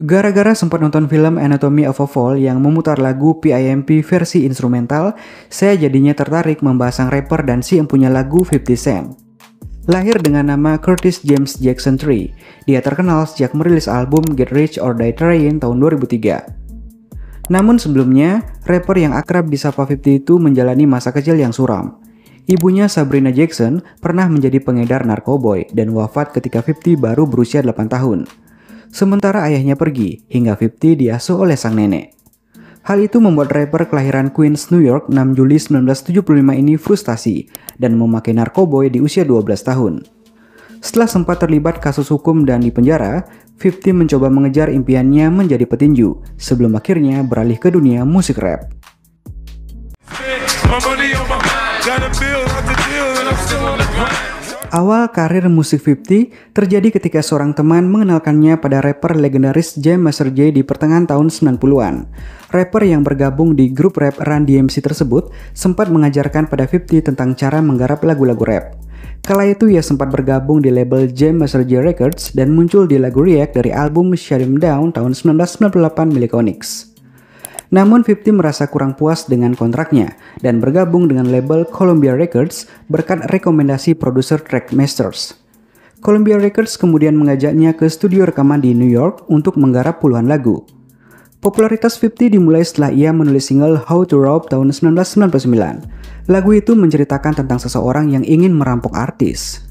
Gara-gara sempat nonton film Anatomy of a Fall yang memutar lagu PIMP versi instrumental, saya jadinya tertarik membahas sang rapper dan si empunya lagu 50 Cent. Lahir dengan nama Curtis James Jackson III, dia terkenal sejak merilis album Get Rich or Die Trying tahun 2003. Namun sebelumnya, rapper yang akrab disapa 50 itu menjalani masa kecil yang suram. Ibunya Sabrina Jackson pernah menjadi pengedar narkoboy dan wafat ketika 50 baru berusia 8 tahun. Sementara ayahnya pergi, hingga 50 diasuh oleh sang nenek. Hal itu membuat rapper kelahiran Queens, New York 6 Juli 1975 ini frustasi dan memakai narkoboy di usia 12 tahun. Setelah sempat terlibat kasus hukum dan dipenjara, 50 mencoba mengejar impiannya menjadi petinju, sebelum akhirnya beralih ke dunia musik rap. Awal karir musik 50 terjadi ketika seorang teman mengenalkannya pada rapper legendaris Jam Master Jay di pertengahan tahun 90-an. Rapper yang bergabung di grup rap Run DMC tersebut sempat mengajarkan pada 50 tentang cara menggarap lagu-lagu rap. Kala itu ia sempat bergabung di label Jam Master Jay Records dan muncul di lagu React dari album Shut 'Em Down tahun 1998 milik Onyx. Namun 50 merasa kurang puas dengan kontraknya dan bergabung dengan label Columbia Records berkat rekomendasi produser Trackmasters. Columbia Records kemudian mengajaknya ke studio rekaman di New York untuk menggarap puluhan lagu. Popularitas 50 dimulai setelah ia menulis single How to Rob tahun 1999. Lagu itu menceritakan tentang seseorang yang ingin merampok artis.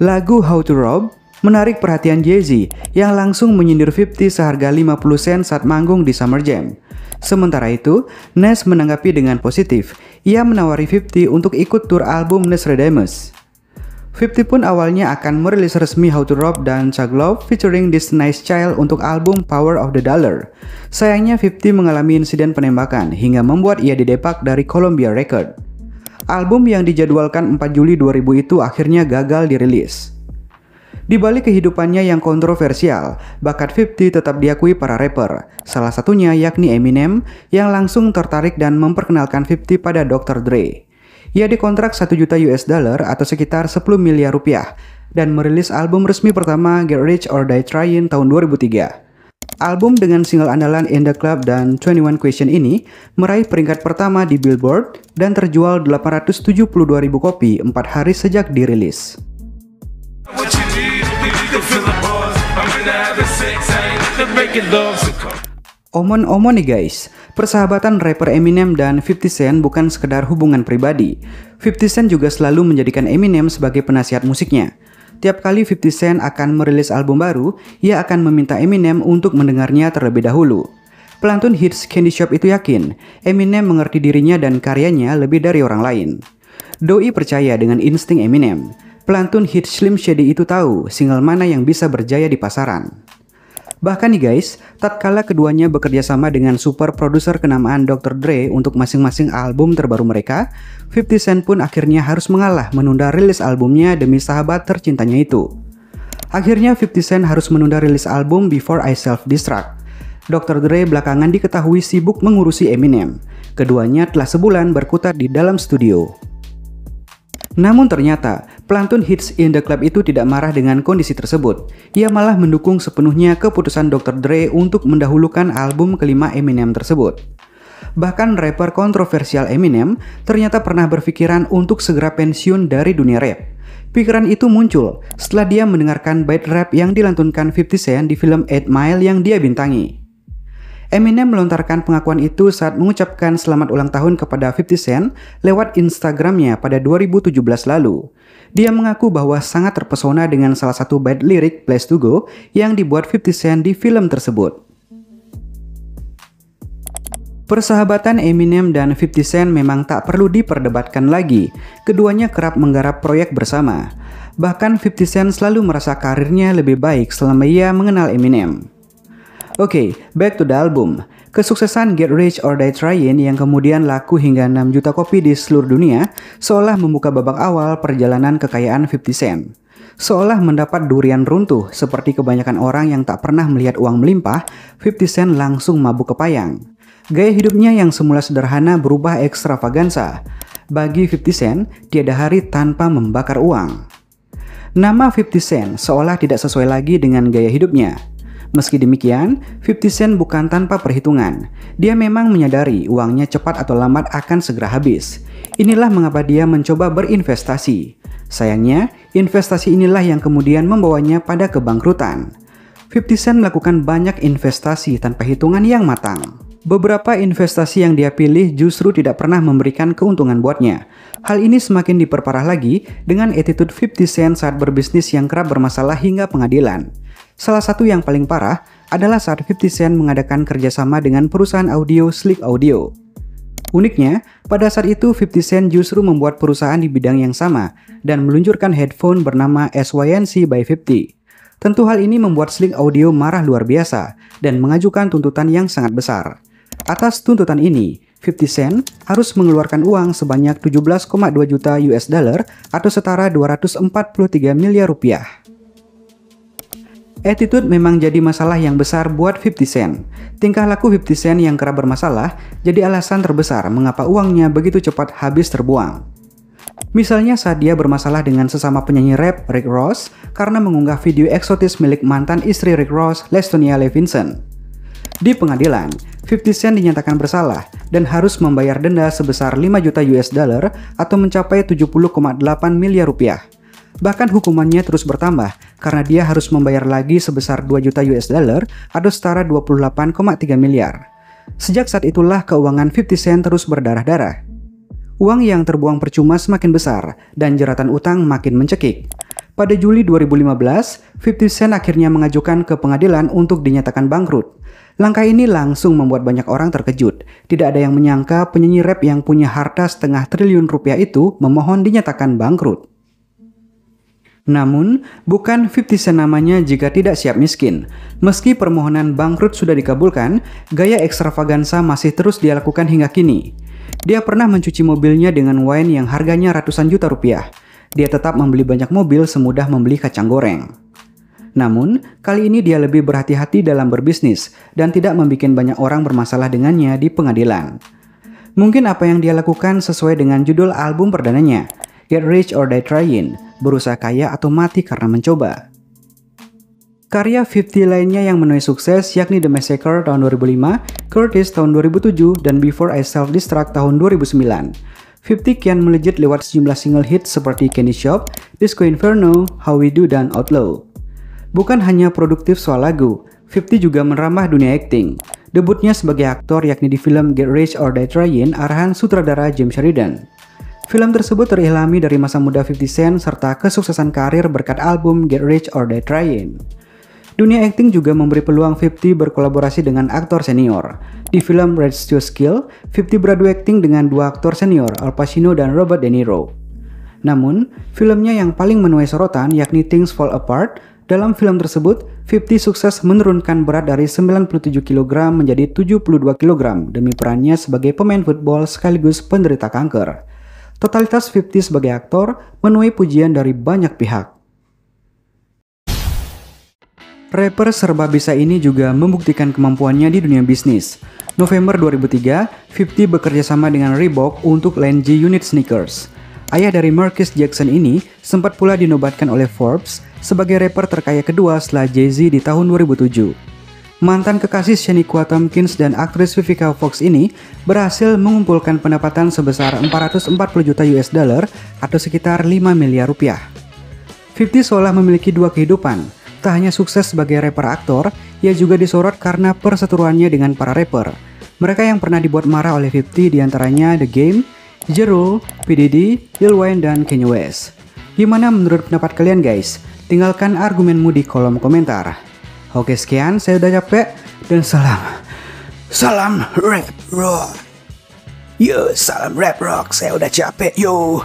Lagu How to Rob menarik perhatian Jay-Z yang langsung menyindir 50 seharga 50 sen saat manggung di Summer Jam. Sementara itu, Nas menanggapi dengan positif. Ia menawari 50 untuk ikut tur album Nostradamus. 50 pun awalnya akan merilis resmi How to Rob dan Thug Love featuring This Nice Child untuk album Power of the Dollar. Sayangnya 50 mengalami insiden penembakan hingga membuat ia didepak dari Columbia Records. Album yang dijadwalkan 4 Juli 2000 itu akhirnya gagal dirilis. Di balik kehidupannya yang kontroversial, bakat 50 tetap diakui para rapper, salah satunya yakni Eminem yang langsung tertarik dan memperkenalkan 50 pada Dr. Dre. Ia dikontrak 1 juta US dollar atau sekitar 10 miliar rupiah dan merilis album resmi pertama Get Rich or Die Trying tahun 2003. Album dengan single andalan In The Club dan 21 Question ini meraih peringkat pertama di Billboard dan terjual 872.000 kopi 4 hari sejak dirilis. Omon-omon nih guys, persahabatan rapper Eminem dan 50 Cent bukan sekedar hubungan pribadi. 50 Cent juga selalu menjadikan Eminem sebagai penasihat musiknya. Tiap kali 50 Cent akan merilis album baru, ia akan meminta Eminem untuk mendengarnya terlebih dahulu. Pelantun hits Candy Shop itu yakin, Eminem mengerti dirinya dan karyanya lebih dari orang lain. Doi percaya dengan insting Eminem. Pelantun hits Slim Shady itu tahu single mana yang bisa berjaya di pasaran. Bahkan nih guys, tatkala keduanya bekerja sama dengan super produser kenamaan Dr. Dre untuk masing-masing album terbaru mereka, 50 Cent pun akhirnya harus mengalah menunda rilis albumnya demi sahabat tercintanya itu. Akhirnya 50 Cent harus menunda rilis album Before I Self-Destruct. Dr. Dre belakangan diketahui sibuk mengurusi Eminem. Keduanya telah sebulan berkutat di dalam studio. Namun ternyata, pelantun hits In The Club itu tidak marah dengan kondisi tersebut. Ia malah mendukung sepenuhnya keputusan Dr. Dre untuk mendahulukan album kelima Eminem tersebut. Bahkan rapper kontroversial Eminem ternyata pernah berpikiran untuk segera pensiun dari dunia rap. Pikiran itu muncul setelah dia mendengarkan bait rap yang dilantunkan 50 Cent di film 8 Mile yang dia bintangi. Eminem melontarkan pengakuan itu saat mengucapkan selamat ulang tahun kepada 50 Cent lewat Instagramnya pada 2017 lalu. Dia mengaku bahwa sangat terpesona dengan salah satu bait lirik Place to Go yang dibuat 50 Cent di film tersebut. Persahabatan Eminem dan 50 Cent memang tak perlu diperdebatkan lagi. Keduanya kerap menggarap proyek bersama. Bahkan 50 Cent selalu merasa karirnya lebih baik selama ia mengenal Eminem. Oke, back to the album. Kesuksesan Get Rich or Die Trying yang kemudian laku hingga 6 juta kopi di seluruh dunia seolah membuka babak awal perjalanan kekayaan 50 Cent. Seolah mendapat durian runtuh seperti kebanyakan orang yang tak pernah melihat uang melimpah, 50 Cent langsung mabuk kepayang. Gaya hidupnya yang semula sederhana berubah ekstravagansa. bagi 50 Cent, tiada hari tanpa membakar uang. Nama 50 Cent seolah tidak sesuai lagi dengan gaya hidupnya. Meski demikian, 50 Cent bukan tanpa perhitungan. Dia memang menyadari uangnya cepat atau lambat akan segera habis. Inilah mengapa dia mencoba berinvestasi. Sayangnya, investasi inilah yang kemudian membawanya pada kebangkrutan. 50 Cent melakukan banyak investasi tanpa hitungan yang matang. Beberapa investasi yang dia pilih justru tidak pernah memberikan keuntungan buatnya. Hal ini semakin diperparah lagi dengan attitude 50 Cent saat berbisnis yang kerap bermasalah hingga pengadilan. Salah satu yang paling parah adalah saat 50 Cent mengadakan kerjasama dengan perusahaan audio Slick Audio. Uniknya, pada saat itu 50 Cent justru membuat perusahaan di bidang yang sama dan meluncurkan headphone bernama SYNC by 50. Tentu hal ini membuat Slick Audio marah luar biasa dan mengajukan tuntutan yang sangat besar. Atas tuntutan ini, 50 Cent harus mengeluarkan uang sebanyak 17,2 juta US dollar atau setara 243 miliar rupiah. Attitude memang jadi masalah yang besar buat 50 Cent. Tingkah laku 50 Cent yang kerap bermasalah jadi alasan terbesar mengapa uangnya begitu cepat habis terbuang. Misalnya saat dia bermasalah dengan sesama penyanyi rap Rick Ross karena mengunggah video eksotis milik mantan istri Rick Ross, Lestonia Levinson. Di pengadilan, 50 Cent dinyatakan bersalah dan harus membayar denda sebesar 5 juta US dollar atau mencapai 70,8 miliar rupiah. Bahkan hukumannya terus bertambah karena dia harus membayar lagi sebesar 2 juta US dollar atau setara 28,3 miliar. Sejak saat itulah keuangan 50 Cent terus berdarah-darah. Uang yang terbuang percuma semakin besar dan jeratan utang makin mencekik. Pada Juli 2015, 50 Cent akhirnya mengajukan ke pengadilan untuk dinyatakan bangkrut. Langkah ini langsung membuat banyak orang terkejut. Tidak ada yang menyangka penyanyi rap yang punya harta setengah triliun rupiah itu memohon dinyatakan bangkrut. Namun, bukan 50 Cent namanya jika tidak siap miskin. Meski permohonan bangkrut sudah dikabulkan, gaya ekstravagansa masih terus dia lakukan hingga kini. Dia pernah mencuci mobilnya dengan wine yang harganya ratusan juta rupiah. Dia tetap membeli banyak mobil semudah membeli kacang goreng. Namun, kali ini dia lebih berhati-hati dalam berbisnis dan tidak membuat banyak orang bermasalah dengannya di pengadilan. Mungkin apa yang dia lakukan sesuai dengan judul album perdananya, Get Rich or Die Trying, berusaha kaya atau mati karena mencoba. Karya 50 lainnya yang menuai sukses yakni The Massacre tahun 2005, Curtis tahun 2007, dan Before I Self-Destruct tahun 2009. 50 kian melejit lewat sejumlah single hit seperti Candy Shop, Disco Inferno, How We Do, dan Outlaw. Bukan hanya produktif soal lagu, 50 juga merambah dunia akting. Debutnya sebagai aktor yakni di film Get Rich or Die Trying arahan sutradara James Sheridan. Film tersebut terilhami dari masa muda 50 Cent serta kesuksesan karir berkat album Get Rich or Die Trying. Dunia akting juga memberi peluang 50 berkolaborasi dengan aktor senior. Di film Red Steel Skill, 50 beradu akting dengan dua aktor senior, Al Pacino dan Robert De Niro. Namun, filmnya yang paling menuai sorotan yakni Things Fall Apart. Dalam film tersebut, 50 sukses menurunkan berat dari 97 kg menjadi 72 kg demi perannya sebagai pemain football sekaligus penderita kanker. Totalitas 50 sebagai aktor menuai pujian dari banyak pihak. Rapper serba bisa ini juga membuktikan kemampuannya di dunia bisnis. November 2003, 50 bekerja sama dengan Reebok untuk line G-Unit sneakers. Ayah dari Marcus Jackson ini sempat pula dinobatkan oleh Forbes sebagai rapper terkaya kedua setelah Jay-Z di tahun 2007. Mantan kekasih Shaniqua Tompkins dan aktris Vivica Fox ini berhasil mengumpulkan pendapatan sebesar 440 juta US dollar atau sekitar 5 miliar rupiah. 50 seolah memiliki dua kehidupan. Tak hanya sukses sebagai rapper aktor, ia juga disorot karena perseteruannya dengan para rapper. Mereka yang pernah dibuat marah oleh 50 diantaranya The Game, Ja Rule, P. Diddy, Lil Wayne, dan Kanye West. Gimana menurut pendapat kalian guys? Tinggalkan argumenmu di kolom komentar. Oke sekian, saya udah capek dan salam rap rock. Yo, salam rap rock, saya udah capek yo.